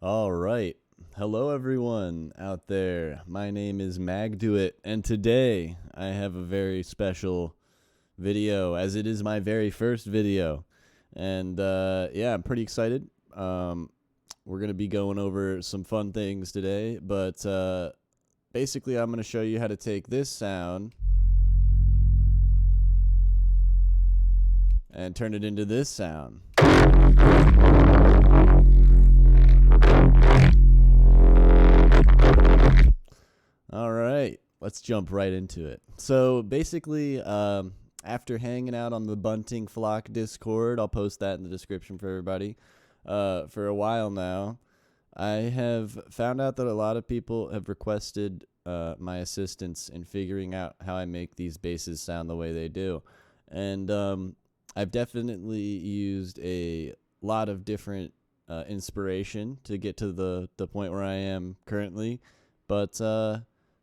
All right. Hello, everyone out there. My name is Magduit, and today I have a very special video, as it is my very first video. And yeah, I'm pretty excited. We're going to be going over some fun things today, but basically, I'm going to show you how to take this sound and turn it into this sound. All right, let's jump right into it. So basically, after hanging out on the Bunting Flock Discord, I'll post that in the description for everybody, for a while now, I have found out that a lot of people have requested my assistance in figuring out how I make these basses sound the way they do. And I've definitely used a lot of different inspiration to get to the point where I am currently, but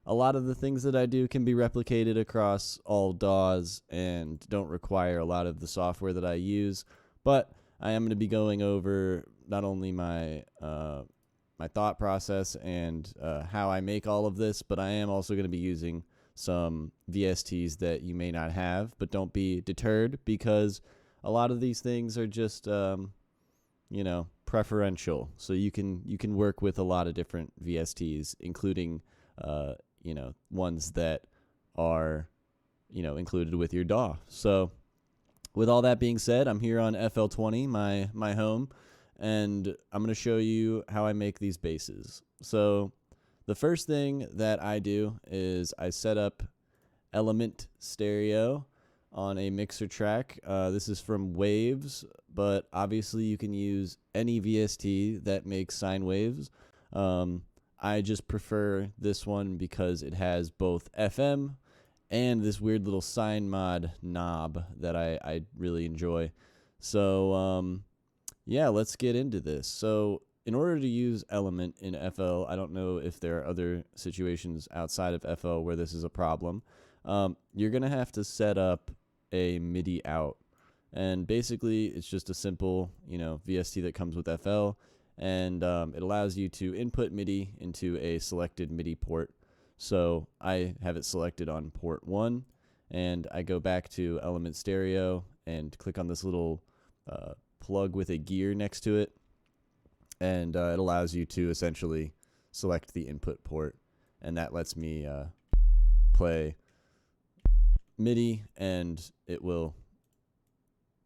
a lot of the things that I do can be replicated across all DAWs and don't require a lot of the software that I use. But I am going to be going over not only my my thought process and how I make all of this, but I am also going to be using some VSTs that you may not have. But don't be deterred, because a lot of these things are just preferential. So you can work with a lot of different VSTs, including ones that are, included with your DAW. So with all that being said, I'm here on FL20, my home, and I'm going to show you how I make these basses. So the first thing that I do is I set up Element Stereo on a mixer track. This is from Waves, but obviously you can use any VST that makes sine waves. I just prefer this one because it has both FM and this weird little sine mod knob that I really enjoy. So yeah, let's get into this. So in order to use Element in FL, I don't know if there are other situations outside of FL where this is a problem. You're going to have to set up a MIDI out. And basically, it's just a simple, VST that comes with FL. And it allows you to input MIDI into a selected MIDI port. So I have it selected on port 1, and I go back to Element Stereo and click on this little plug with a gear next to it, and it allows you to essentially select the input port, and that lets me play MIDI, and it will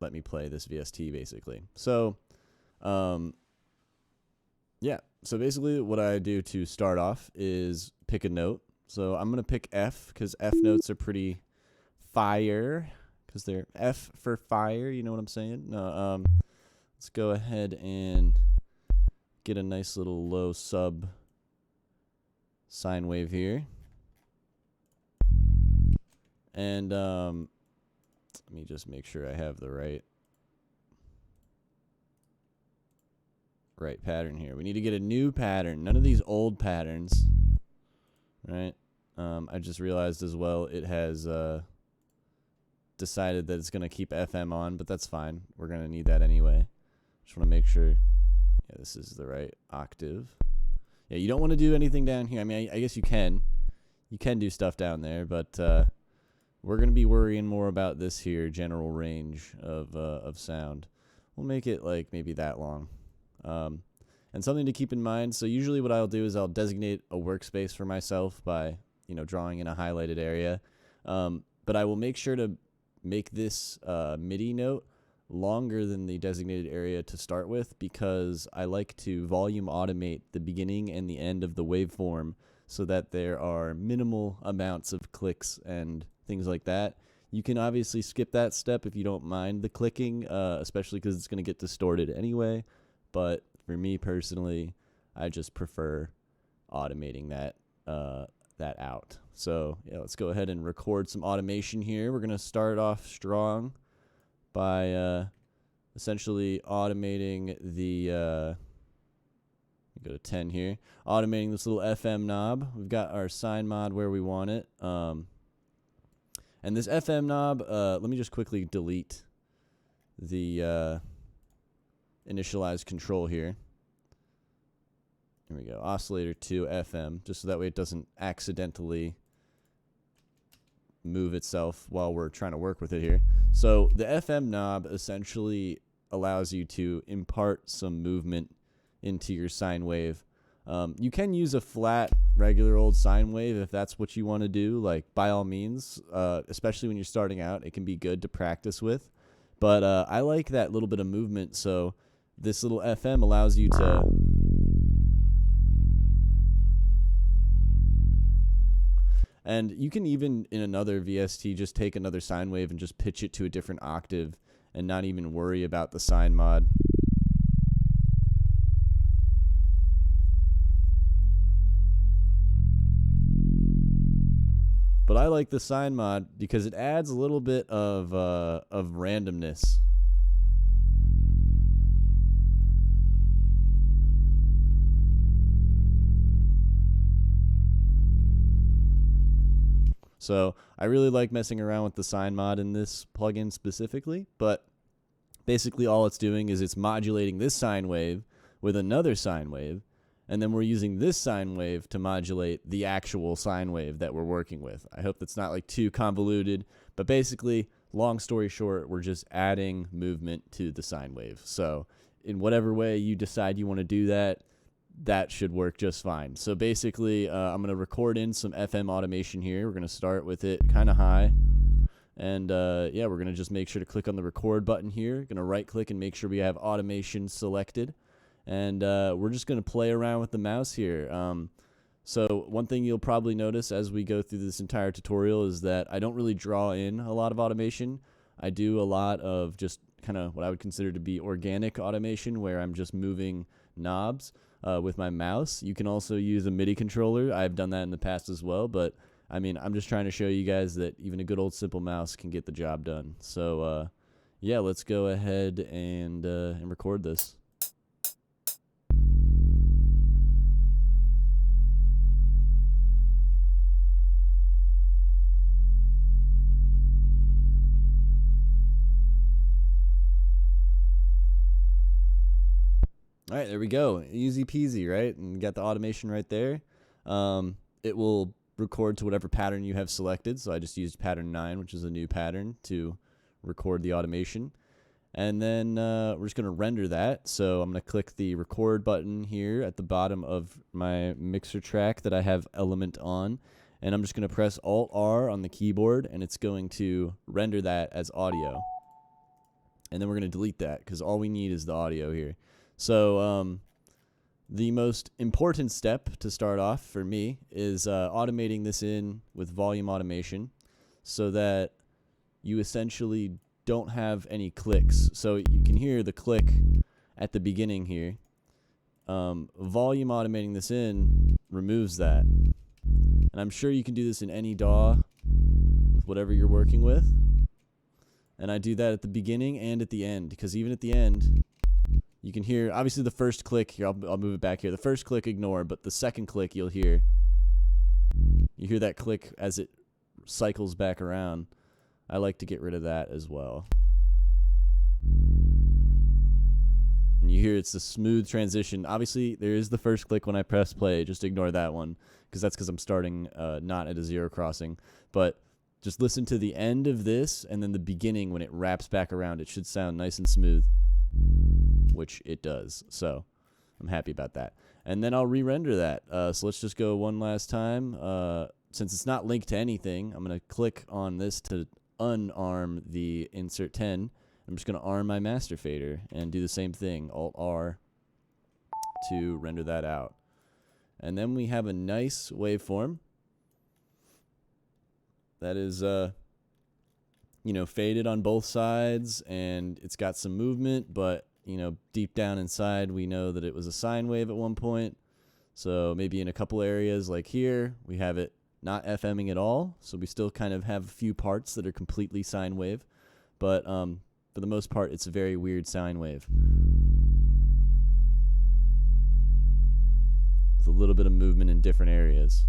let me play this VST basically. So yeah, so basically what I do to start off is pick a note. So I'm going to pick F, because F notes are pretty fire, because they're F for fire, you know what I'm saying? No, let's go ahead and get a nice little low sub sine wave here. And let me just make sure I have the right pattern here. We need to get a new pattern. None of these old patterns, right? I just realized as well it has decided that it's going to keep FM on, but that's fine. We're going to need that anyway. Just want to make sure, yeah, this is the right octave. Yeah, you don't want to do anything down here. I mean, I guess you can. You can do stuff down there, but we're going to be worrying more about this here general range of sound. We'll make it like maybe that long. And something to keep in mind, so usually what I'll do is I'll designate a workspace for myself by, drawing in a highlighted area. But I will make sure to make this MIDI note longer than the designated area to start with, because I like to volume automate the beginning and the end of the waveform so that there are minimal amounts of clicks and things like that. You can obviously skip that step if you don't mind the clicking, especially because it's going to get distorted anyway. But for me personally, I just prefer automating that out. So yeah, let's go ahead and record some automation here. We're going to start off strong by essentially automating the go to 10 here, automating this little FM knob. We've got our sine mod where we want it. And this FM knob, let me just quickly delete the initialize control here. here we go, oscillator to FM, just so that way it doesn't accidentally move itself while we're trying to work with it here. So the FM knob essentially allows you to impart some movement into your sine wave. You can use a flat, regular old sine wave if that's what you want to do, like by all means, especially when you're starting out, it can be good to practice with. But I like that little bit of movement, so this little FM allows you to... And you can even, in another VST, just take another sine wave and just pitch it to a different octave and not even worry about the sine mod. But I like the sine mod because it adds a little bit of randomness. So I really like messing around with the sine mod in this plugin specifically, but basically all it's doing is it's modulating this sine wave with another sine wave, and then we're using this sine wave to modulate the actual sine wave that we're working with. I hope that's not like too convoluted, but basically, long story short, we're just adding movement to the sine wave. So in whatever way you decide you want to do that, that should work just fine. So basically, I'm going to record in some FM automation here. We're going to start with it kind of high. And yeah, we're going to just make sure to click on the record button here. Going to right click and make sure we have automation selected. And we're just going to play around with the mouse here. So one thing you'll probably notice as we go through this entire tutorial is that I don't really draw in a lot of automation. I do a lot of just kind of what I would consider to be organic automation, where I'm just moving knobs with my mouse. You can also use a MIDI controller. I've done that in the past as well, but I mean, I'm just trying to show you guys that even a good old simple mouse can get the job done. So yeah, let's go ahead and record this. All right, there we go. Easy peasy, right? And you got the automation right there. It will record to whatever pattern you have selected. So I just used pattern 9, which is a new pattern, to record the automation. And then we're just going to render that. So I'm going to click the record button here at the bottom of my mixer track that I have element on. And I'm just going to press Alt-R on the keyboard, and it's going to render that as audio. And then we're going to delete that because all we need is the audio here. So the most important step to start off for me is automating this in with volume automation so that you essentially don't have any clicks. So you can hear the click at the beginning here. Volume automating this in removes that. And I'm sure you can do this in any DAW with whatever you're working with. And I do that at the beginning and at the end, because even at the end, you can hear, obviously the first click here, I'll move it back here. The first click, ignore, but the second click you'll hear. You hear that click as it cycles back around. I like to get rid of that as well. And you hear it's a smooth transition. Obviously, there is the first click when I press play. Just ignore that one, because that's because I'm starting not at a zero crossing. But just listen to the end of this and then the beginning when it wraps back around. It should sound nice and smooth, which it does. So I'm happy about that. And then I'll re-render that. So let's just go one last time. Since it's not linked to anything, I'm going to click on this to unarm the insert 10. I'm just going to arm my master fader and do the same thing, Alt-R, to render that out. And then we have a nice waveform that is, you know, faded on both sides, and it's got some movement, but you know, deep down inside, we know that it was a sine wave at one point. So maybe in a couple areas like here, we have it not FMing at all. So we still kind of have a few parts that are completely sine wave. But for the most part, it's a very weird sine wave with a little bit of movement in different areas.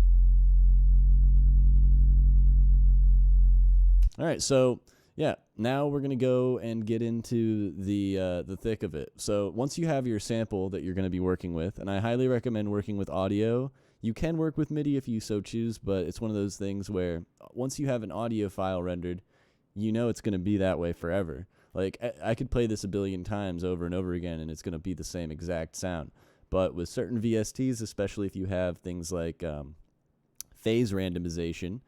All right, so yeah, now we're gonna go and get into the thick of it. So once you have your sample that you're gonna be working with, and I highly recommend working with audio. You can work with MIDI if you so choose, but it's one of those things where once you have an audio file rendered, you know it's gonna be that way forever. Like I could play this a billion times over and over again, and it's gonna be the same exact sound. But with certain VSTs, especially if you have things like phase randomization,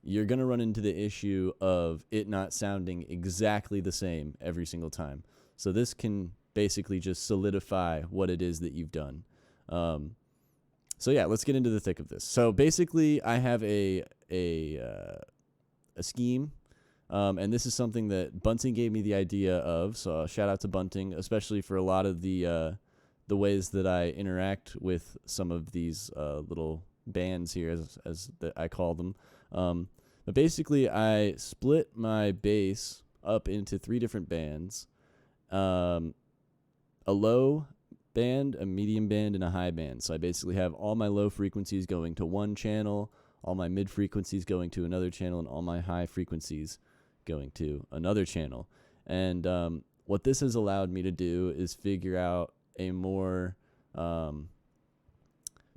you're going to run into the issue of it not sounding exactly the same every single time. So this can basically just solidify what it is that you've done. So yeah, let's get into the thick of this. So basically, I have a scheme, and this is something that Bunting gave me the idea of. So shout out to Bunting, especially for a lot of the ways that I interact with some of these little bands here, as I call them. But basically, I split my bass up into 3 different bands, a low band, a medium band, and a high band. So I basically have all my low frequencies going to one channel, all my mid frequencies going to another channel, and all my high frequencies going to another channel. And what this has allowed me to do is figure out a more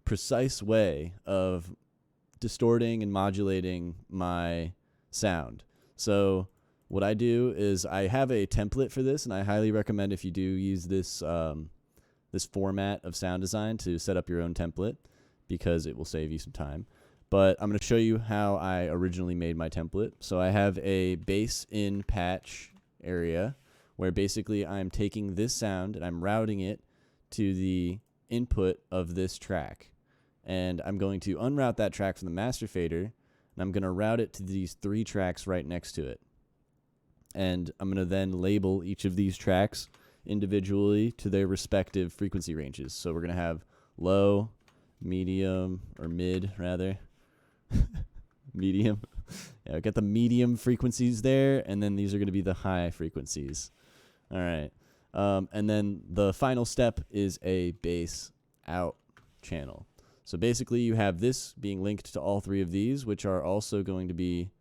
precise way of distorting and modulating my sound. So what I do is I have a template for this, and I highly recommend if you do use this this format of sound design to set up your own template, because it will save you some time. But I'm going to show you how I originally made my template. So I have a bass in patch area where basically I'm taking this sound and I'm routing it to the input of this track. And I'm going to unroute that track from the master fader, and I'm going to route it to these 3 tracks right next to it. And I'm going to then label each of these tracks individually to their respective frequency ranges. So we're going to have low, medium, or mid, rather. Medium. Yeah, I got the medium frequencies there, and then these are going to be the high frequencies. All right. And then the final step is a bass out channel. So basically you have this being linked to all 3 of these, which are also going to be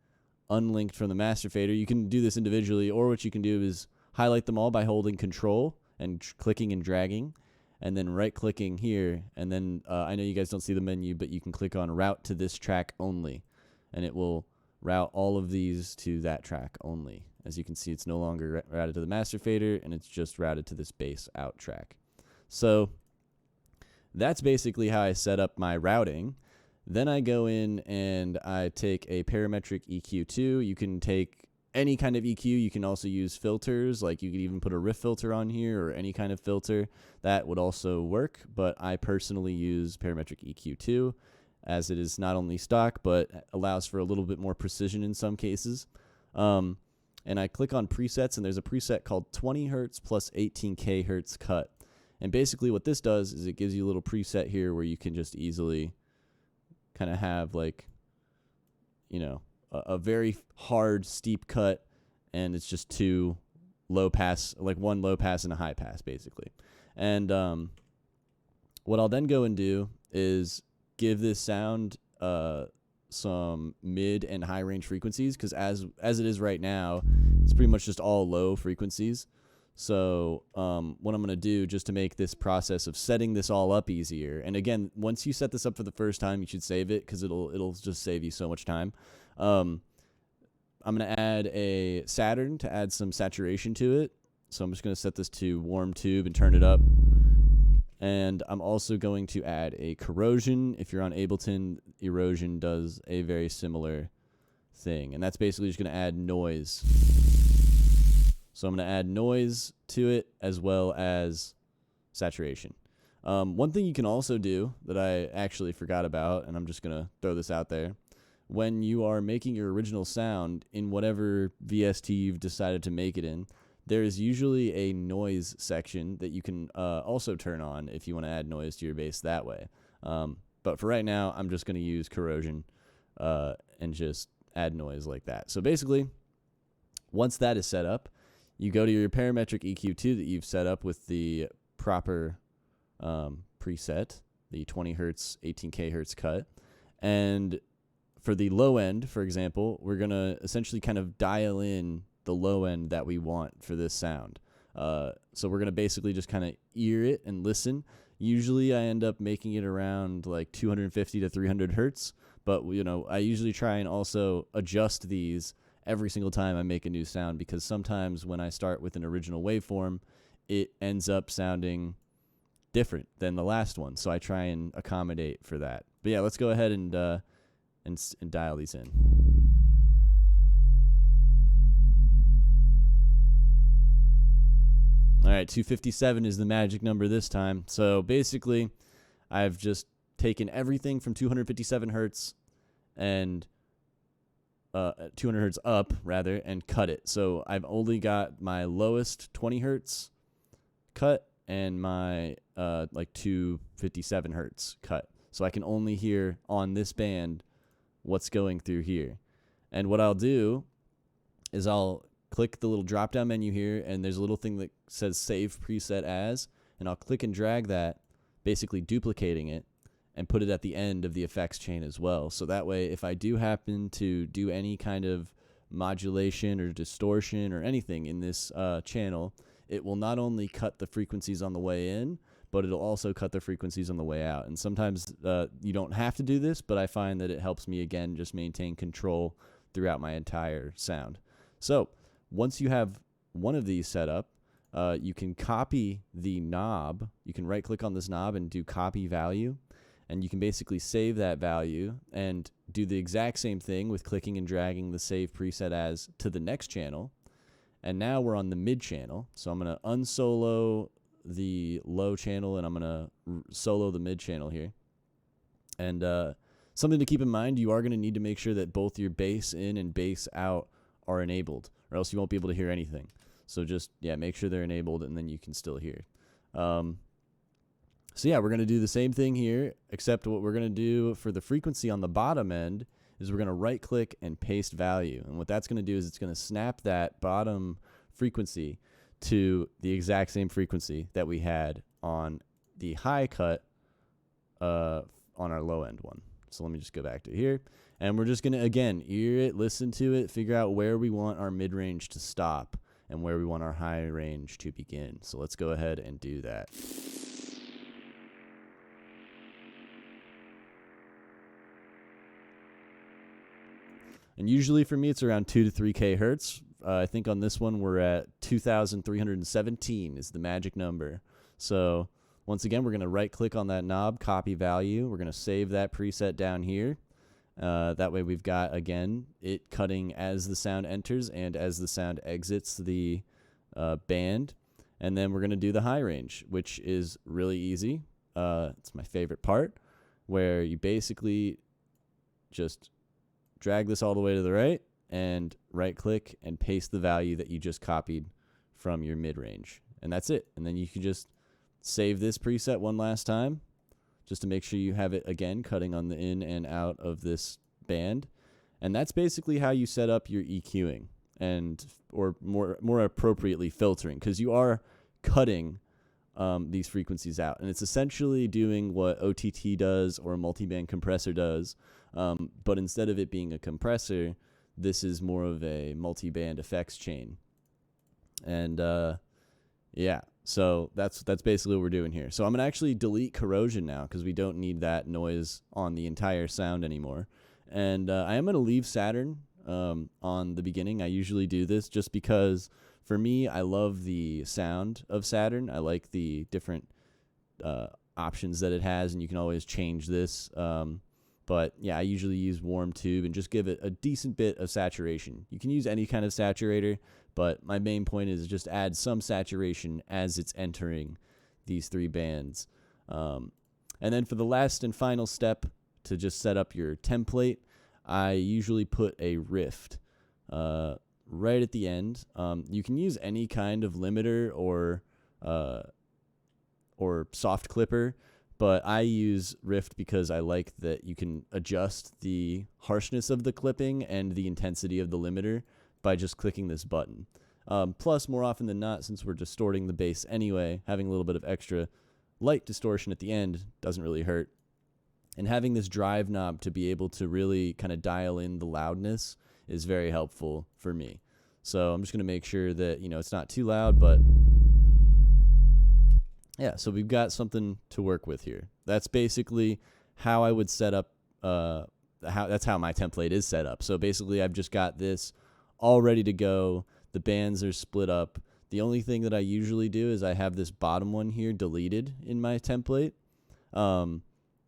unlinked from the master fader. You can do this individually, or what you can do is highlight them all by holding Control and clicking and dragging, and then right-clicking here. And then I know you guys don't see the menu, but you can click on Route to this track only, and it will route all of these to that track only. As you can see, it's no longer routed to the master fader, and it's just routed to this bass out track. So that's basically how I set up my routing. Then I go in and I take a parametric EQ2. You can take any kind of EQ. You can also use filters, like you could even put a Riff Filter on here or any kind of filter. That would also work, but I personally use parametric EQ2, as it is not only stock, but allows for a little bit more precision in some cases. And I click on presets, and there's a preset called 20 hertz plus 18K hertz cut. And basically what this does is it gives you a little preset here where you can just easily kind of have, like, you know, a very hard steep cut, and it's just 2 low pass, like 1 low pass and a high pass basically. And what I'll then go and do is give this sound some mid and high range frequencies, because as it is right now, it's pretty much just all low frequencies. So what I'm going to do, just to make this process of setting this all up easier, and again, once you set this up for the first time, you should save it, because it'll just save you so much time. I'm going to add a Saturn to add some saturation to it. So I'm just going to set this to warm tube and turn it up. And I'm also going to add a corrosion. If you're on Ableton, erosion does a very similar thing. And that's basically just going to add noise. So I'm going to add noise to it as well as saturation. One thing you can also do that I actually forgot about, and I'm just going to throw this out there, when you are making your original sound in whatever VST you've decided to make it in, there is usually a noise section that you can also turn on if you want to add noise to your bass that way. But for right now, I'm just going to use corrosion and just add noise like that. So basically, once that is set up, you go to your parametric EQ2 that you've set up with the proper preset, the 20 hertz, 18K hertz cut. And for the low end, for example, we're going to essentially kind of dial in the low end that we want for this sound. So we're going to basically just kind of ear it and listen. Usually I end up making it around like 250 to 300 hertz, but I usually try and also adjust these every single time I make a new sound, because sometimes when I start with an original waveform, it ends up sounding different than the last one. So I try and accommodate for that. But yeah, let's go ahead and dial these in. All right, 257 is the magic number this time. So basically, I've just taken everything from 257 hertz and 200 hertz up, rather, and cut it. So I've only got my lowest 20 hertz cut and my like 257 hertz cut. So I can only hear on this band what's going through here. And what I'll do is I'll click the little drop down menu here, and there's a little thing that says save preset as, and I'll click and drag that, basically duplicating it, and put it at the end of the effects chain as well. So that way, if I do happen to do any kind of modulation or distortion or anything in this channel, it will not only cut the frequencies on the way in, but it'll also cut the frequencies on the way out. And sometimes you don't have to do this, but I find that it helps me, again, just maintain control throughout my entire sound. So once you have one of these set up, you can copy the knob. You can right-click on this knob and do copy value, and you can basically save that value and do the exact same thing with clicking and dragging the save preset as to the next channel. And now we're on the mid channel, so I'm going to unsolo the low channel, and I'm going to solo the mid channel here. And something to keep in mind, you are going to need to make sure that both your bass in and bass out are enabled, or else you won't be able to hear anything. So just, make sure they're enabled, and then you can still hear. So yeah, we're going to do the same thing here, except what we're going to do for the frequency on the bottom end is we're going to right-click and paste value. And what that's going to do is it's going to snap that bottom frequency to the exact same frequency that we had on the high cut on our low end one. So let me just go back to here. And we're just going to, again, ear it, listen to it, figure out where we want our mid-range to stop and where we want our high range to begin. So let's go ahead and do that. And usually for me, it's around 2 to 3K hertz. I think on this one, we're at 2,317 is the magic number. So once again, we're going to right-click on that knob, copy value. We're going to save that preset down here. That way we've got, again, it cutting as the sound enters and as the sound exits the band. And then we're going to do the high range, which is really easy. It's my favorite part, where you basically just drag this all the way to the right and right-click and paste the value that you just copied from your mid-range. And that's it. And then you can just save this preset one last time, just to make sure you have it, again, cutting on the in and out of this band. And that's basically how you set up your EQing, and or more appropriately filtering, because you are cutting these frequencies out. And it's essentially doing what OTT does or a multiband compressor does, but instead of it being a compressor, this is more of a multiband effects chain. And yeah, so that's basically what we're doing here. So I'm going to actually delete corrosion now, because we don't need that noise on the entire sound anymore. And I am going to leave Saturn on the beginning. I usually do this just because, for me, I love the sound of Saturn. I like the different options that it has, and you can always change this. But yeah, I usually use warm tube and just give it a decent bit of saturation. You can use any kind of saturator, but my main point is just add some saturation as it's entering these three bands. And then for the last and final step, to just set up your template, I usually put a riff right at the end. You can use any kind of limiter or soft clipper, but I use riff because I like that you can adjust the harshness of the clipping and the intensity of the limiter by just clicking this button. Plus, more often than not, since we're distorting the bass anyway, having a little bit of extra light distortion at the end doesn't really hurt. And having this drive knob to be able to really kind of dial in the loudness is very helpful for me. So I'm just going to make sure that, you know, it's not too loud, but yeah, so we've got something to work with here. That's basically how I would set up, that's how my template is set up. So basically I've just got this all ready to go. The bands are split up. The only thing that I usually do is I have this bottom one here deleted in my template.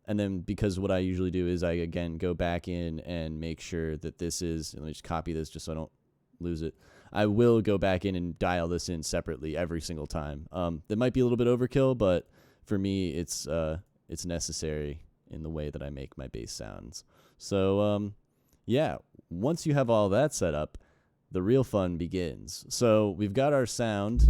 And then because what I usually do is I, again, go back in and make sure that this is, let me just copy this just so I don't lose it. I will go back in and dial this in separately every single time. That might be a little bit overkill, but for me, it's necessary in the way that I make my bass sounds. So, yeah, once you have all that set up, the real fun begins. So we've got our sound.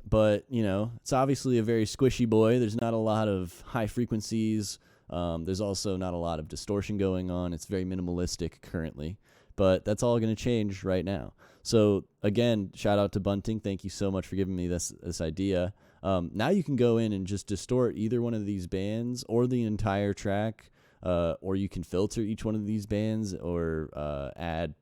But, you know, it's obviously a very squishy boy. There's not a lot of high frequencies. There's also not a lot of distortion going on. It's very minimalistic currently. But that's all going to change right now. So, again, shout out to Bunting. Thank you so much for giving me this idea. Now you can go in and just distort either one of these bands or the entire track. Or you can filter each one of these bands or add...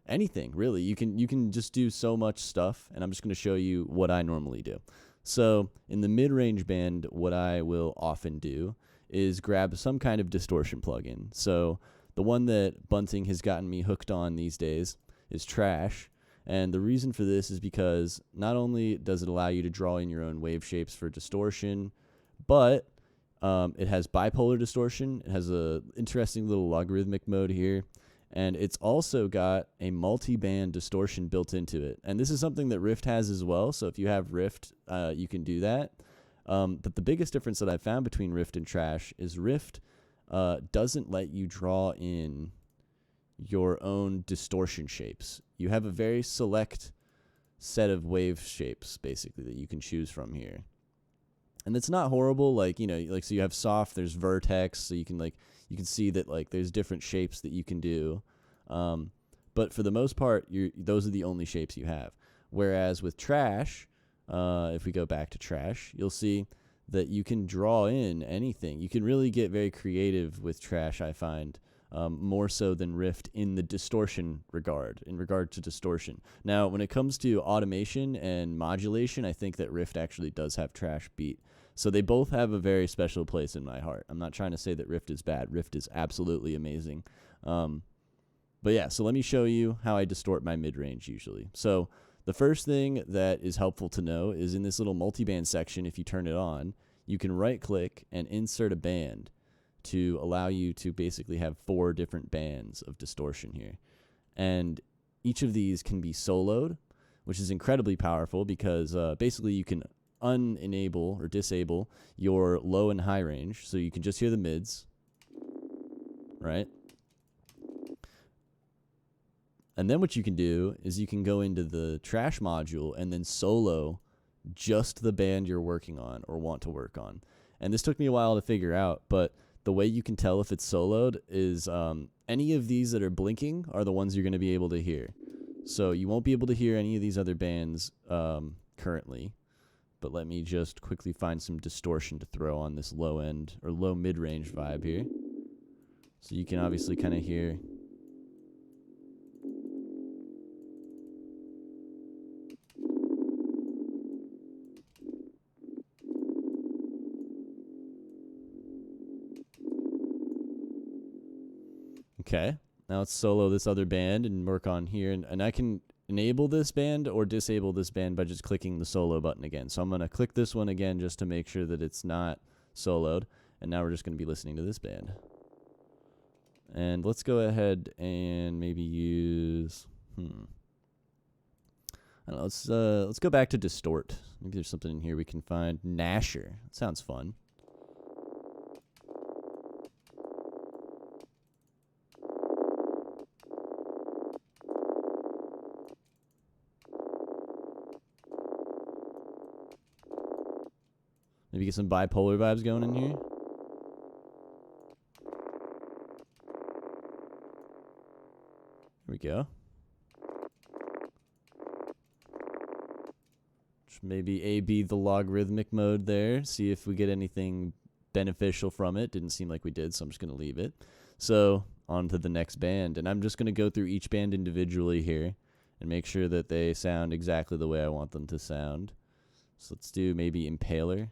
anything really. You can just do so much stuff, and I'm just going to show you what I normally do. So in the mid-range band, what I will often do is grab some kind of distortion plugin. So the one that Bunting has gotten me hooked on these days is Trash, and the reason for this is because not only does it allow you to draw in your own wave shapes for distortion, but it has bipolar distortion. It has a interesting little logarithmic mode here. And it's also got a multi-band distortion built into it. And this is something that Rift has as well. So if you have Rift, you can do that. But the biggest difference that I found between Rift and Trash is Rift doesn't let you draw in your own distortion shapes. You have a very select set of wave shapes, basically, that you can choose from here. And it's not horrible. Like, you know, like, so you have soft, there's vertex, so you can see that, like, there's different shapes that you can do. But for the most part, those are the only shapes you have. Whereas with Trash, if we go back to Trash, you'll see that you can draw in anything. You can really get very creative with Trash, I find, more so than Rift in the distortion regard, in regard to distortion. Now, when it comes to automation and modulation, I think that Rift actually does have Trash beat. So they both have a very special place in my heart. I'm not trying to say that Rift is bad. Rift is absolutely amazing. But yeah, so let me show you how I distort my mid-range usually. So the first thing that is helpful to know is in this little multiband section, if you turn it on, you can right-click and insert a band to allow you to basically have 4 different bands of distortion here. And each of these can be soloed, which is incredibly powerful because basically you can unenable or disable your low and high range, so you can just hear the mids, right? And then what you can do is you can go into the Trash module and then solo just the band you're working on or want to work on. And this took me a while to figure out, but the way you can tell if it's soloed is any of these that are blinking are the ones you're going to be able to hear. So you won't be able to hear any of these other bands currently. But let me just quickly find some distortion to throw on this low end or low mid-range vibe here. So you can obviously kind of hear. Okay, now let's solo this other band and work on here. And I can enable this band or disable this band by just clicking the solo button again. So I'm going to click this one again just to make sure that it's not soloed. And now we're just going to be listening to this band. And let's go ahead and maybe use, I don't know, let's go back to Distort. Maybe there's something in here we can find. Nasher. That sounds fun. Maybe get some bipolar vibes going in here. Here we go. maybe A/B the logarithmic mode there, see if we get anything beneficial from it. Didn't seem like we did, so I'm just going to leave it. So on to the next band, and I'm just going to go through each band individually here and make sure that they sound exactly the way I want them to sound. So let's do maybe Impaler.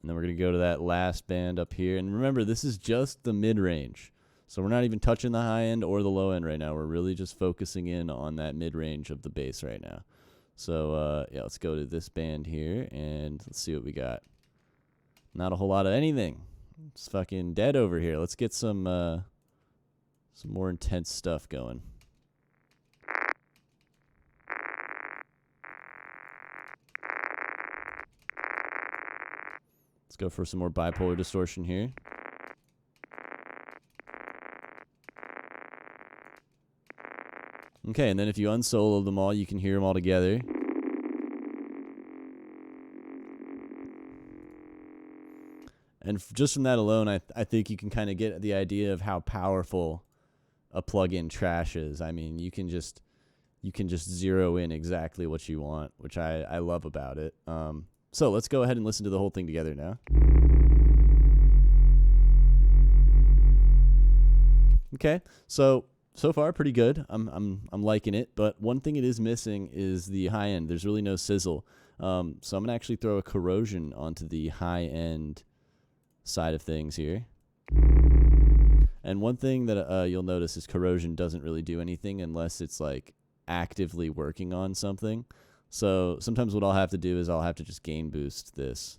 And then we're going to go to that last band up here. And remember, this is just the mid-range. So we're not even touching the high end or the low end right now. We're really just focusing in on that mid-range of the bass right now. So, yeah, let's go to this band here, and let's see what we got. Not a whole lot of anything. It's fucking dead over here. Let's get some more intense stuff going. Let's go for some more bipolar distortion here. Okay, and then if you unsolo them all, you can hear them all together. And just from that alone, I think you can kind of get the idea of how powerful a plug-in trash is. I mean, you can just zero in exactly what you want, which I love about it. So let's go ahead and listen to the whole thing together now. Okay, so far pretty good. I'm liking it, but one thing it is missing is the high end. There's really no sizzle. So I'm gonna actually throw a corrosion onto the high end side of things here. And one thing that you'll notice is corrosion doesn't really do anything unless it's like actively working on something. So sometimes what I'll have to do is I'll have to just gain boost this.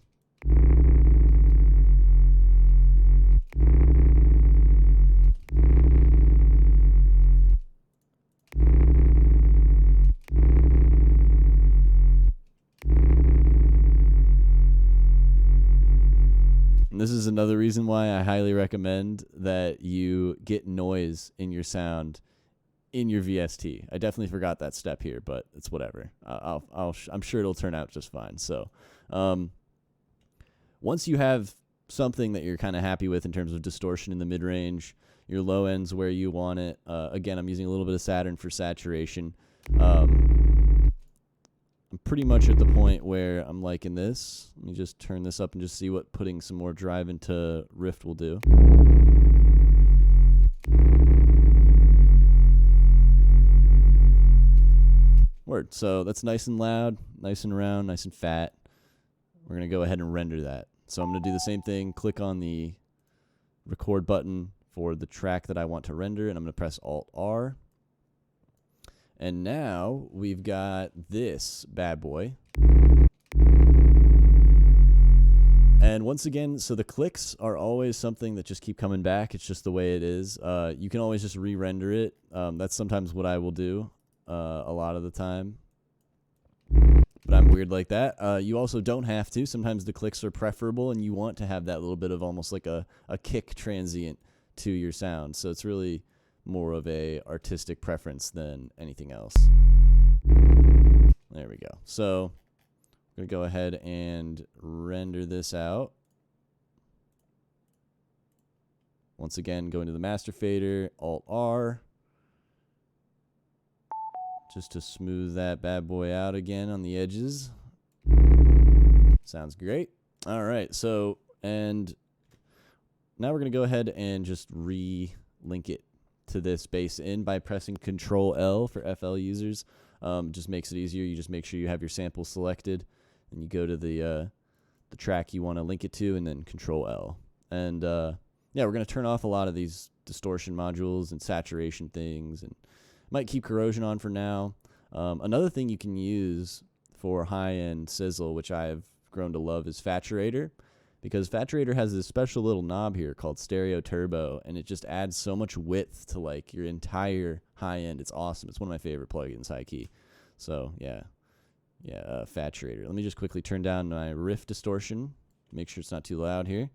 And this is another reason why I highly recommend that you get noise in your sound in your VST. I definitely forgot that step here, but it's whatever. I'm sure it'll turn out just fine. So once you have something that you're kind of happy with in terms of distortion in the mid-range, your low end's where you want it. Again, I'm using a little bit of Saturn for saturation. I'm pretty much at the point where I'm liking this. Let me just turn this up and just see what putting some more drive into Riff will do. Word. So that's nice and loud, nice and round, nice and fat. We're going to go ahead and render that. So I'm going to do the same thing, click on the record button for the track that I want to render, and I'm going to press Alt-R. And now we've got this bad boy. And once again, so the clicks are always something that just keep coming back. It's just the way it is. You can always just re-render it. That's sometimes what I will do a lot of the time. But I'm weird like that. You also don't have to. Sometimes the clicks are preferable, and you want to have that little bit of almost like a kick transient to your sound. So it's really more of a artistic preference than anything else. There we go. So I'm going to go ahead and render this out. Once again, go into the master fader, Alt-R, just to smooth that bad boy out again on the edges. Sounds great. All right, so, and now we're going to go ahead and just re-link it to this bass in by pressing Control-L for FL users. Just makes it easier. You just make sure you have your sample selected, and you go to the track you want to link it to, and then Control-L. And yeah, we're going to turn off a lot of these distortion modules and saturation things, and might keep corrosion on for now. Another thing you can use for high-end sizzle, which I've grown to love, is Faturator. Because Faturator has this special little knob here called Stereo Turbo, and it just adds so much width to like your entire high end. It's awesome. It's one of my favorite plugins, high key. So yeah, Faturator. Let me just quickly turn down my riff distortion. Make sure it's not too loud here.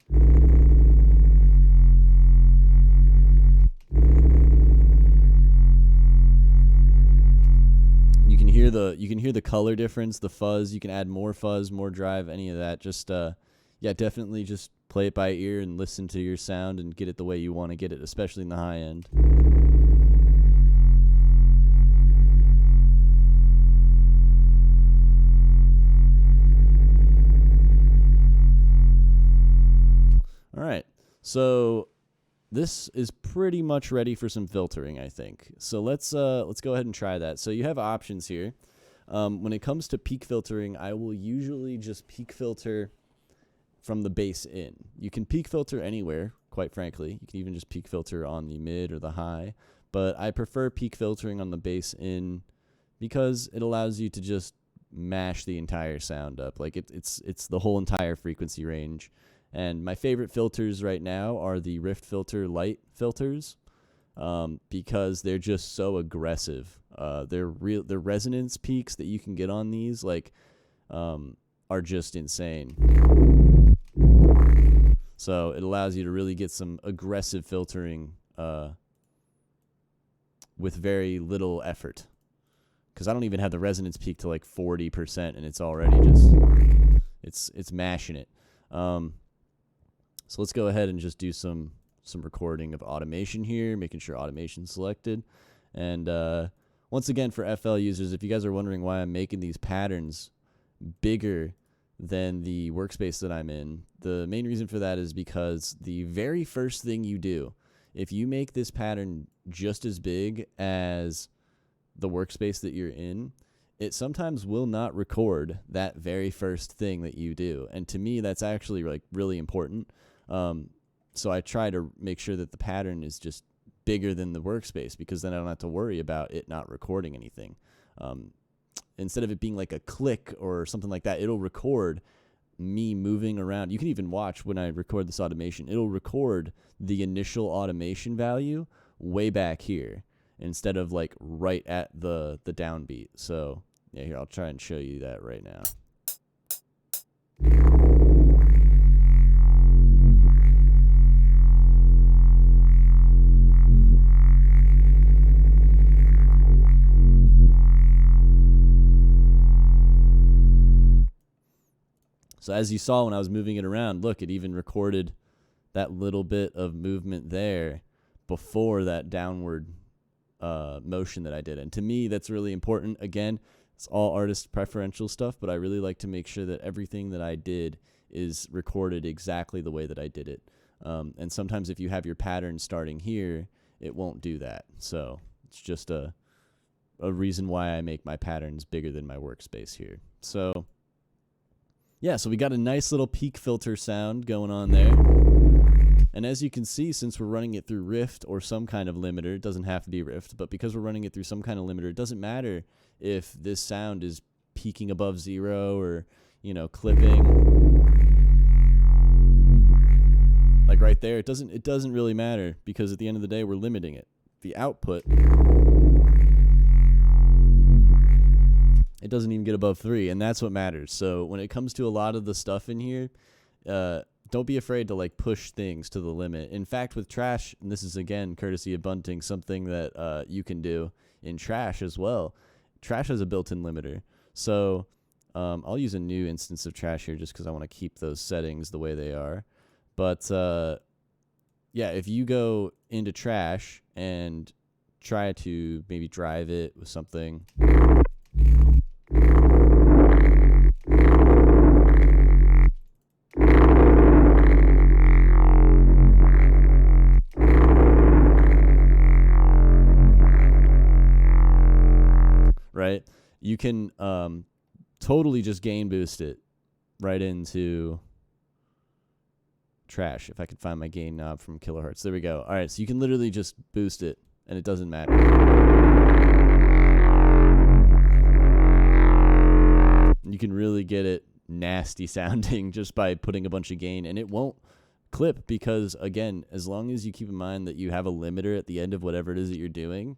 You can hear hear the color difference, the fuzz. You can add more fuzz, more drive, any of that. Just yeah, definitely just play it by ear and listen to your sound and get it the way you want to get it, especially in the high end. All right, so this is pretty much ready for some filtering, I think. So let's go ahead and try that. So you have options here. When it comes to peak filtering, I will usually just peak filter from the bass in. You can peak filter anywhere, quite frankly. You can even just peak filter on the mid or the high, but I prefer peak filtering on the bass in because it allows you to just mash the entire sound up. Like it's the whole entire frequency range. And my favorite filters right now are the Riff Filter light filters, because they're just so aggressive. Their resonance peaks that you can get on these are just insane. So it allows you to really get some aggressive filtering with very little effort. Because I don't even have the resonance peak to like 40%, and it's already just it's mashing it. So let's go ahead and just do some recording of automation here, making sure automation's selected. And once again, for FL users, if you guys are wondering why I'm making these patterns bigger than the workspace that I'm in, the main reason for that is because the very first thing you do, if you make this pattern just as big as the workspace that you're in, it sometimes will not record that very first thing that you do. And to me, that's actually like really important. So I try to make sure that the pattern is just bigger than the workspace, because then I don't have to worry about it not recording anything. Instead of it being like a click or something like that, it'll record me moving around. You can even watch when I record this automation. It'll record the initial automation value way back here instead of like right at the downbeat. So yeah, here, I'll try and show you that right now. So as you saw when I was moving it around, look, it even recorded that little bit of movement there before that downward motion that I did. And to me, that's really important. Again, it's all artist preferential stuff, but I really like to make sure that everything that I did is recorded exactly the way that I did it. And sometimes if you have your pattern starting here, it won't do that. So it's just a reason why I make my patterns bigger than my workspace here. So yeah, so we got a nice little peak filter sound going on there. And as you can see, since we're running it through Rift or some kind of limiter, it doesn't have to be Rift, but because we're running it through some kind of limiter, it doesn't matter if this sound is peaking above 0 or, you know, clipping. Like right there, it doesn't really matter, because at the end of the day, we're limiting it. The output, it doesn't even get above 3, and that's what matters. So when it comes to a lot of the stuff in here, don't be afraid to like push things to the limit. In fact, with Trash, and this is again courtesy of Bunting, something that you can do in Trash as well. Trash has a built-in limiter. So I'll use a new instance of Trash here just because I want to keep those settings the way they are. But yeah, if you go into Trash and try to maybe drive it with something, right? You can totally just gain boost it right into Trash. If I could find my gain knob from kilohertz. There we go. All right, so you can literally just boost it, and it doesn't matter. You can really get it nasty sounding just by putting a bunch of gain, and it won't clip because, again, as long as you keep in mind that you have a limiter at the end of whatever it is that you're doing,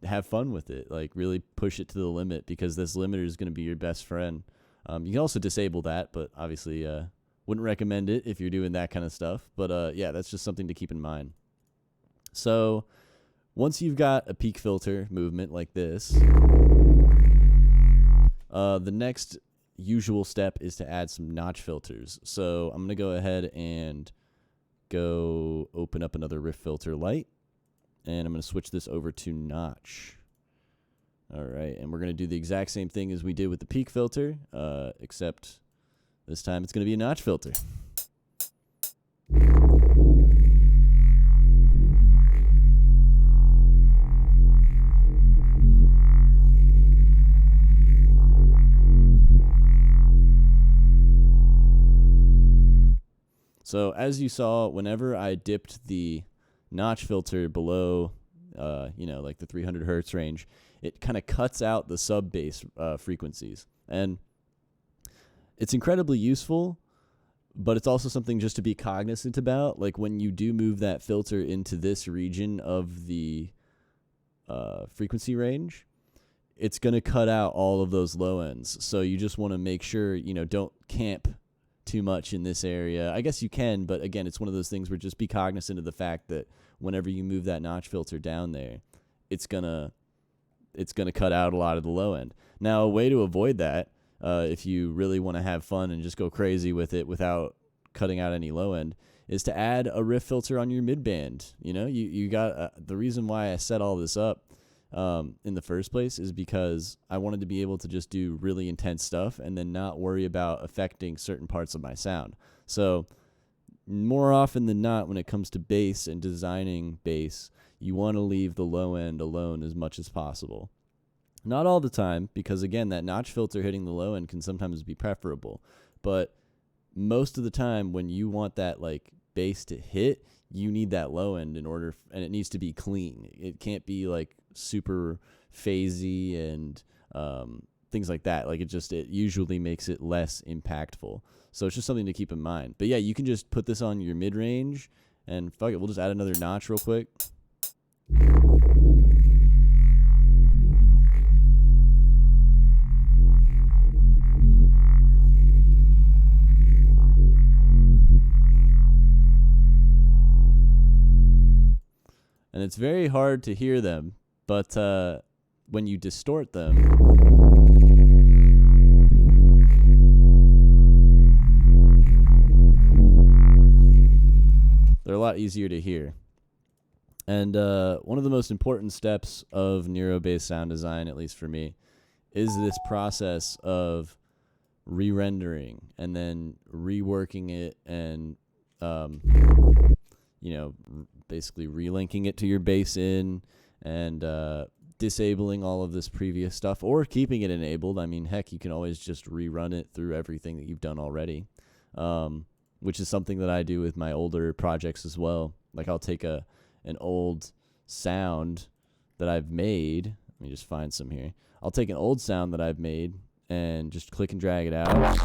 have fun with it. Like, really push it to the limit, because this limiter is going to be your best friend. You can also disable that, but obviously wouldn't recommend it if you're doing that kind of stuff. But yeah, that's just something to keep in mind. So once you've got a peak filter movement like this, The next usual step is to add some notch filters. So I'm going to go ahead and go open up another Riff Filter light, and I'm going to switch this over to notch. All right, and we're going to do the exact same thing as we did with the peak filter, except this time it's going to be a notch filter. So as you saw, whenever I dipped the notch filter below, like the 300 hertz range, it kind of cuts out the sub bass frequencies. And it's incredibly useful, but it's also something just to be cognizant about. Like when you do move that filter into this region of the frequency range, it's going to cut out all of those low ends. So you just want to make sure, don't camp too much in this area. I guess you can, but again, it's one of those things where just be cognizant of the fact that whenever you move that notch filter down there, it's gonna cut out a lot of the low end. Now, a way to avoid that, if you really want to have fun and just go crazy with it without cutting out any low end, is to add a riff filter on your mid band. You got the reason why I set all this up in the first place is because I wanted to be able to just do really intense stuff and then not worry about affecting certain parts of my sound. So more often than not, when it comes to bass and designing bass, you want to leave the low end alone as much as possible. Not all the time, because again, that notch filter hitting the low end can sometimes be preferable. But most of the time when you want that like bass to hit, you need that low end in order, and it needs to be clean. It can't be like super phasey and things like that. Like it usually makes it less impactful. So it's just something to keep in mind. But yeah, you can just put this on your mid range, and fuck it, we'll just add another notch real quick. And it's very hard to hear them, but when you distort them, they're a lot easier to hear. And one of the most important steps of Neuro-based sound design, at least for me, is this process of re-rendering and then reworking it and basically relinking it to your bass in and disabling all of this previous stuff or keeping it enabled. I mean, heck, you can always just rerun it through everything that you've done already, which is something that I do with my older projects as well. Like I'll take an old sound that I've made. Let me just find some here. I'll take an old sound that I've made and just click and drag it out,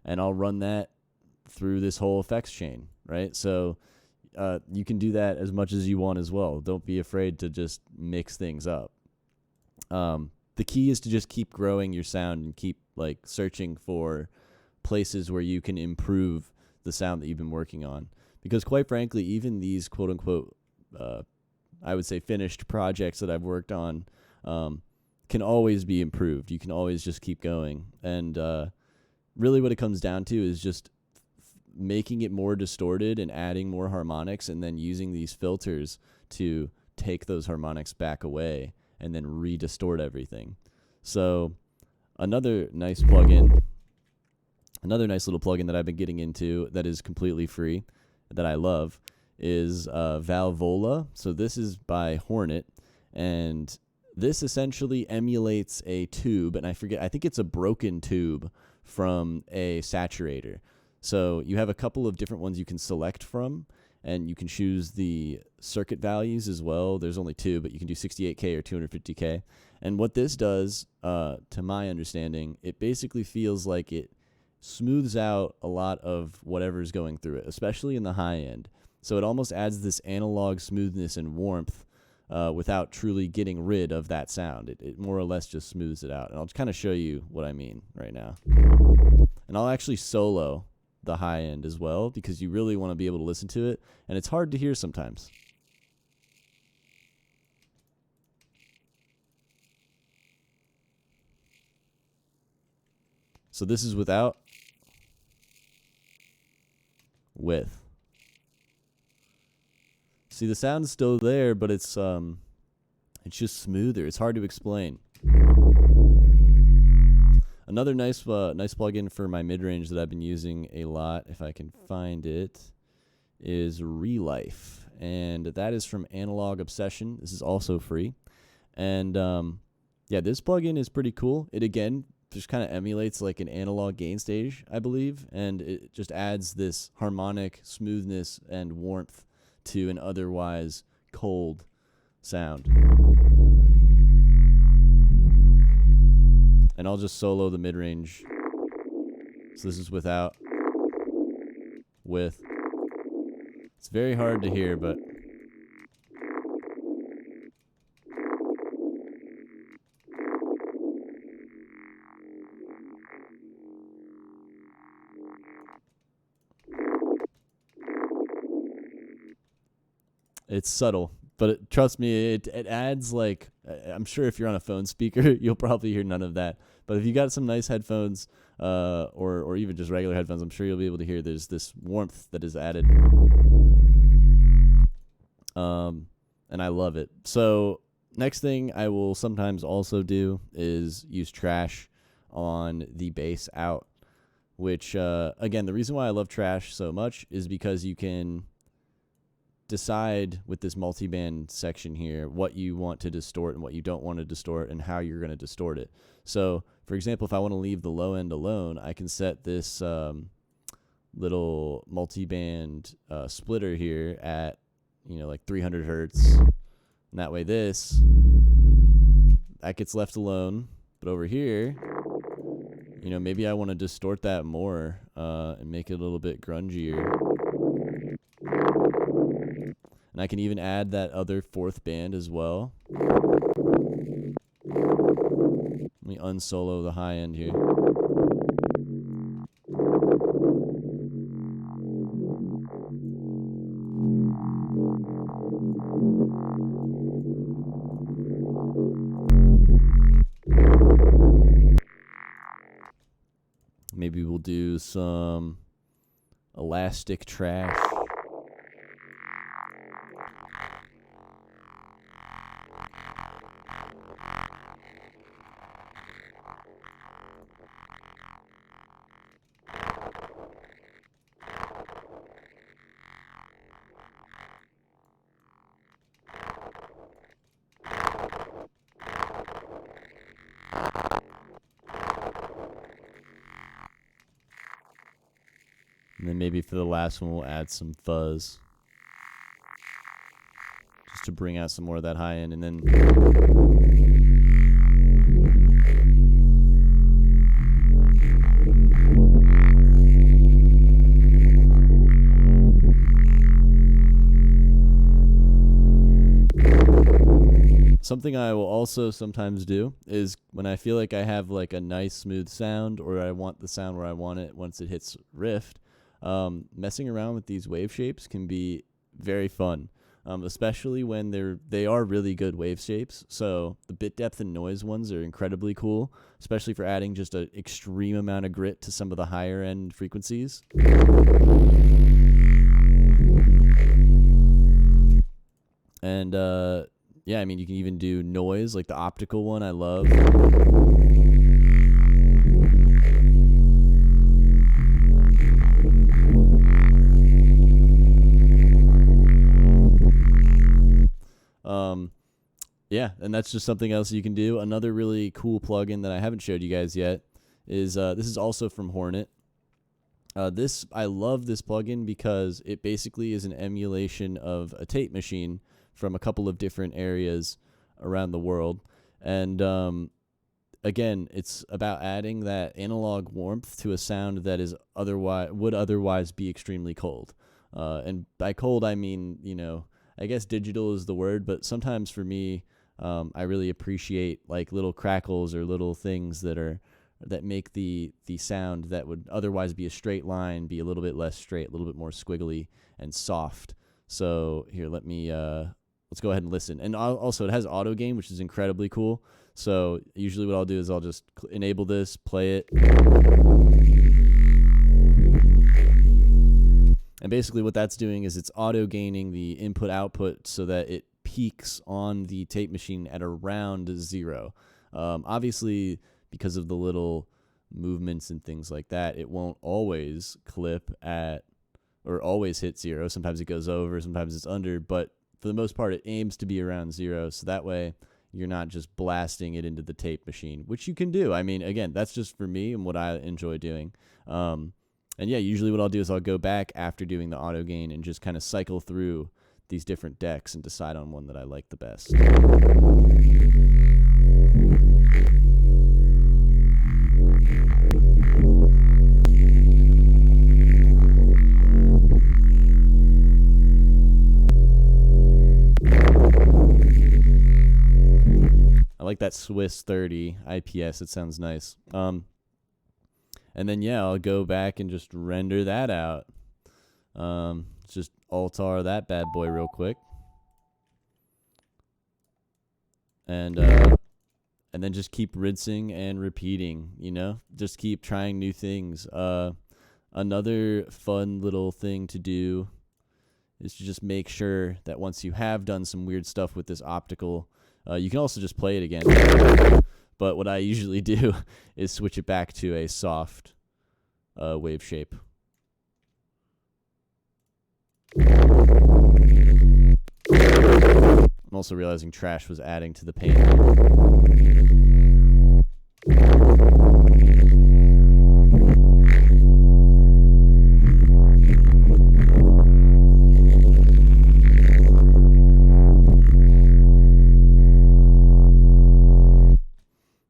and I'll run that through this whole effects chain, right? So you can do that as much as you want as well. Don't be afraid to just mix things up. The key is to just keep growing your sound and keep like searching for places where you can improve the sound that you've been working on. Because quite frankly, even these quote unquote, I would say finished projects that I've worked on can always be improved. You can always just keep going. And really what it comes down to is just making it more distorted and adding more harmonics, and then using these filters to take those harmonics back away and then re-distort everything. So another nice little plugin that I've been getting into that is completely free that I love is Valvola. So this is by Hornet, and this essentially emulates a tube, and I think it's a broken tube from a saturator. So you have a couple of different ones you can select from, and you can choose the circuit values as well. There's only two, but you can do 68K or 250K. And what this does, to my understanding, it basically feels like it smooths out a lot of whatever's going through it, especially in the high end. So it almost adds this analog smoothness and warmth without truly getting rid of that sound. It more or less just smooths it out. And I'll kind of show you what I mean right now. And I'll actually solo the high end as well, because you really want to be able to listen to it, and it's hard to hear sometimes. So this is without, with. See, the sound's still there, but it's just smoother. It's hard to explain. Another nice plugin for my mid-range that I've been using a lot, if I can find it, is Relife. And that is from Analog Obsession. This is also free. And yeah, this plugin is pretty cool. It, again, just kind of emulates like an analog gain stage, I believe. And it just adds this harmonic smoothness and warmth to an otherwise cold sound. And I'll just solo the mid-range. So this is without, with. It's very hard to hear, but it's subtle. But trust me, it adds, like, I'm sure if you're on a phone speaker, you'll probably hear none of that. But if you got some nice headphones, or even just regular headphones, I'm sure you'll be able to hear there's this warmth that is added. And I love it. So next thing I will sometimes also do is use trash on the bass out, which, again, the reason why I love trash so much is because you can decide with this multiband section here what you want to distort and what you don't want to distort and how you're going to distort it. So, for example, if I want to leave the low end alone, I can set this little multiband splitter here at, like 300 hertz. And that way that gets left alone. But over here, maybe I want to distort that more and make it a little bit grungier. And I can even add that other fourth band as well. Let me unsolo the high end here. Maybe we'll do some elastic trash. And then maybe for the last one, we'll add some fuzz. Just to bring out some more of that high end. And then something I will also sometimes do is when I feel like I have like a nice smooth sound, or I want the sound where I want it once it hits Rift, messing around with these wave shapes can be very fun, especially when they are really good wave shapes. So the bit depth and noise ones are incredibly cool, especially for adding just an extreme amount of grit to some of the higher end frequencies. And yeah, I mean, you can even do noise, like the optical one I love. Yeah, and that's just something else you can do. Another really cool plugin that I haven't showed you guys yet is this is also from Hornet. I love this plugin because it basically is an emulation of a tape machine from a couple of different areas around the world. And again, it's about adding that analog warmth to a sound that is would otherwise be extremely cold. And by cold, I mean, I guess digital is the word, but sometimes for me, I really appreciate like little crackles or little things that make the sound that would otherwise be a straight line be a little bit less straight, a little bit more squiggly and soft. So here, let's go ahead and listen. And also, it has auto gain, which is incredibly cool. So usually what I'll do is I'll just enable this, play it. And basically what that's doing is it's auto gaining the input output so that it peaks on the tape machine at around 0. Obviously, because of the little movements and things like that, it won't always clip at or always hit 0. Sometimes it goes over, sometimes it's under, but for the most part, it aims to be around 0. So that way you're not just blasting it into the tape machine, which you can do. I mean, again, that's just for me and what I enjoy doing. And yeah, usually what I'll do is I'll go back after doing the auto gain and just kind of cycle through these different decks and decide on one that I like the best. I like that Swiss 30 IPS. It sounds nice. And then, yeah, I'll go back and just render that out. Just altar that bad boy real quick. And then just keep rinsing and repeating, you know? Just keep trying new things. Another fun little thing to do is to just make sure that once you have done some weird stuff with this optical, you can also just play it again. But what I usually do is switch it back to a soft wave shape. I'm also realizing trash was adding to the pain.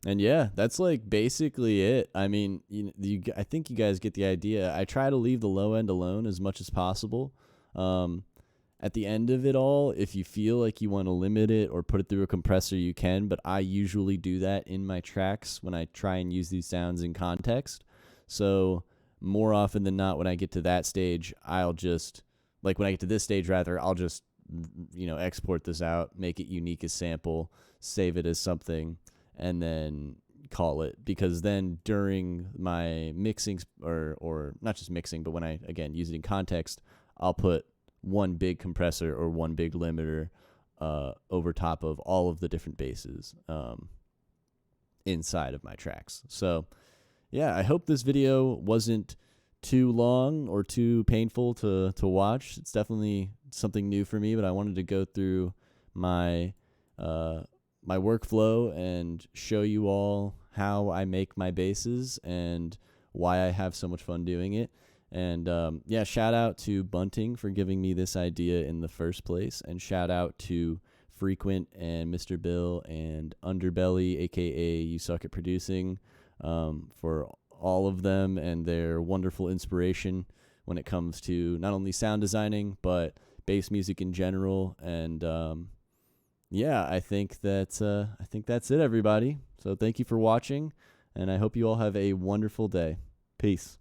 And yeah, that's like basically it. I mean, I think you guys get the idea. I try to leave the low end alone as much as possible. At the end of it all, if you feel like you want to limit it or put it through a compressor, you can. But I usually do that in my tracks when I try and use these sounds in context. So more often than not, when I get to that stage, I'll just, like when I get to this stage rather, I'll just, export this out, make it unique as sample, save it as something, and then call it. Because then during my mixing, or not just mixing, but when I, again, use it in context, I'll put one big compressor or one big limiter over top of all of the different basses inside of my tracks. So yeah, I hope this video wasn't too long or too painful to watch. It's definitely something new for me, but I wanted to go through my my workflow and show you all how I make my basses and why I have so much fun doing it. And yeah, shout out to Bunting for giving me this idea in the first place, and shout out to Frequent and Mr.Bill and Underbelly, aka You Suck at Producing, for all of them and their wonderful inspiration when it comes to not only sound designing but bass music in general. And yeah, I think that's it, everybody. So thank you for watching, and I hope you all have a wonderful day. Peace.